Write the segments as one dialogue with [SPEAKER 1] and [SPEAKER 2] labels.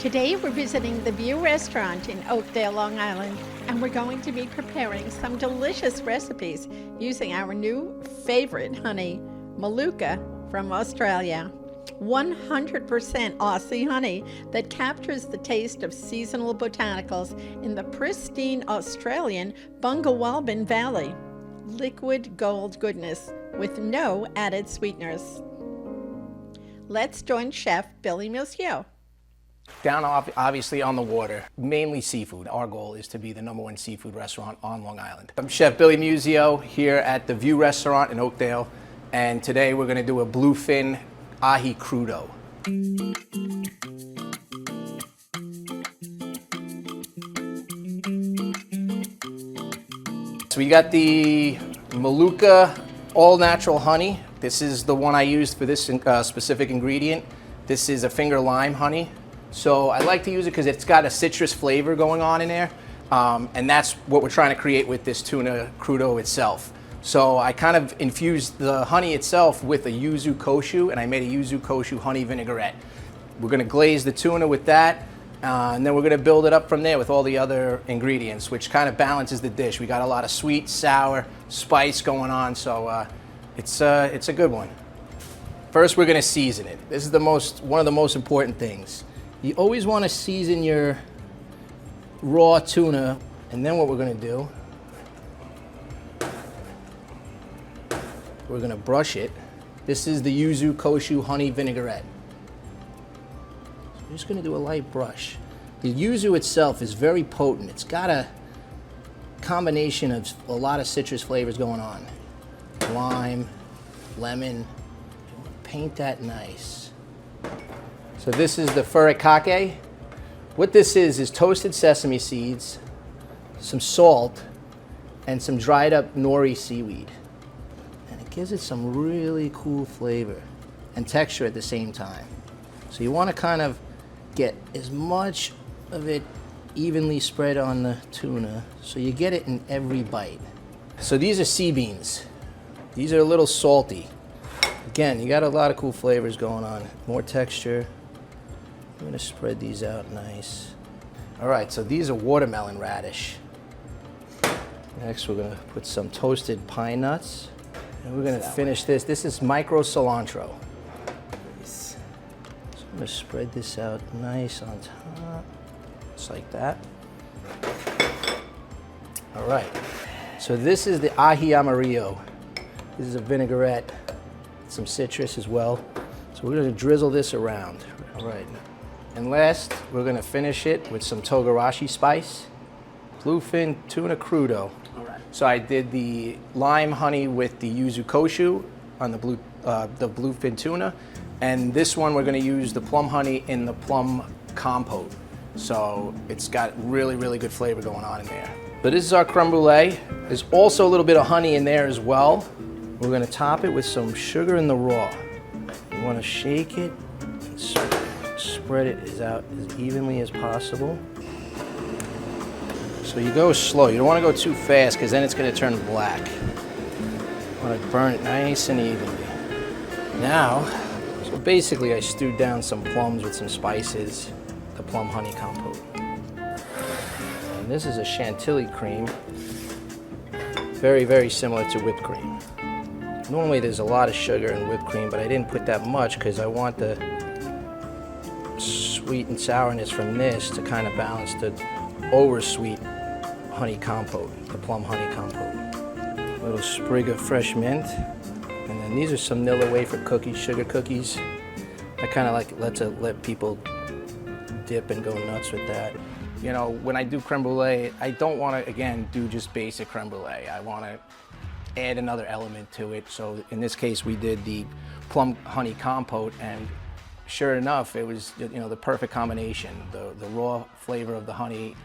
[SPEAKER 1] Today we're visiting the View restaurant in Oakdale, Long Island, and we're going to be preparing some delicious recipes using our new favorite honey, Meluka from Australia. 100% Aussie honey that captures the taste of seasonal botanicals in the pristine Australian Bunga Valley. Liquid gold goodness with no added sweeteners. Let's join Chef Billy Monsieur.
[SPEAKER 2] Down obviously on the water, mainly seafood. Our goal is to be the #1 seafood restaurant on Long Island. I'm Chef Billy Musio here at the View restaurant in Oakdale, and today we're going to do a Bluefin ahi crudo. So we got the Meluka all-natural honey. This is the one I used for this specific ingredient. This is a finger lime honey. So I like to use it because it's got a citrus flavor going on in there, and that's what we're trying to create with this tuna crudo itself. So I kind of infused the honey itself with a yuzu koshu, and I made a yuzu koshu honey vinaigrette. We're going to glaze the tuna with that, and then we're going to build it up from there with all the other ingredients, which kind of balances the dish. We got a lot of sweet, sour, spice going on, so it's a good one. First, we're going to season it. This is one of the most important things. You always want to season your raw tuna, and then what we're going to do, we're going to brush it. This is the yuzu koshu honey vinaigrette. So we're just going to do a light brush. The yuzu itself is very potent. It's got a combination of a lot of citrus flavors going on. Lime, lemon. Paint that nice. So this is the furikake. What this is toasted sesame seeds, some salt, and some dried up nori seaweed. And it gives it some really cool flavor and texture at the same time. So you want to kind of get as much of it evenly spread on the tuna so you get it in every bite. So these are sea beans. These are a little salty. Again, you got a lot of cool flavors going on. More texture. I'm going to spread these out nice. All right, so these are watermelon radish. Next, we're going to put some toasted pine nuts. And we're going to finish this. This is micro cilantro. So I'm going to spread this out nice on top. Just like that. All right. So this is the ahi amarillo. This is a vinaigrette. Some citrus as well. So we're going to drizzle this around. All right. And last, we're going to finish it with some togarashi spice. Bluefin tuna crudo. All right. So I did the lime honey with the yuzu koshu on the bluefin tuna. And this one, we're going to use the plum honey in the plum compote. So it's got really, really good flavor going on in there. So this is our creme brulee. There's also a little bit of honey in there as well. We're going to top it with some sugar in the raw. You want to shake it and spread it out as evenly as possible. So you go slow. You don't want to go too fast because then it's going to turn black. You want to burn it nice and evenly. Now, so basically I stewed down some plums with some spices, the plum honey compote. And this is a Chantilly cream. Very, very similar to whipped cream. Normally there's a lot of sugar in whipped cream, but I didn't put that much because I want the sweet and sourness from this to kind of balance the over-sweet honey compote, the plum honey compote. A little sprig of fresh mint. And then these are some Nilla wafer cookies, sugar cookies. I kind of like let people dip and go nuts with that. You know, when I do creme brulee, I don't want to, again, do just basic creme brulee. I want to add another element to it. So in this case, we did the plum honey compote, and sure enough, it was, you know, the perfect combination. The raw flavor of the honey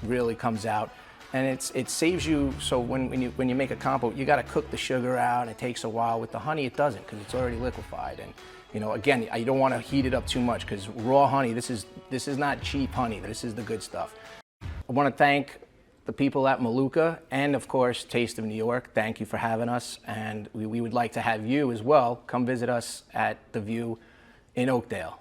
[SPEAKER 2] really comes out, and it saves you. So when you make a compote, you got to cook the sugar out, and it takes a while. With the honey, it doesn't, because it's already liquefied. And you know, again, you don't want to heat it up too much, because raw honey, this is not cheap honey. This is the good stuff. I want to thank the people at Meluka, and of course, Taste of New York. Thank you for having us, and we would like to have you as well come visit us at the View in Oakdale.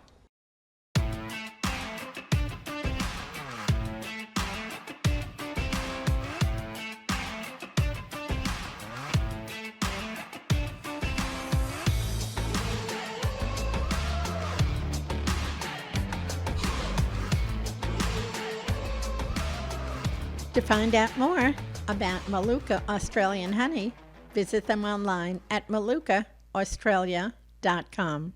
[SPEAKER 1] To find out more about Meluka Australian honey, visit them online at melukaaustralia.com.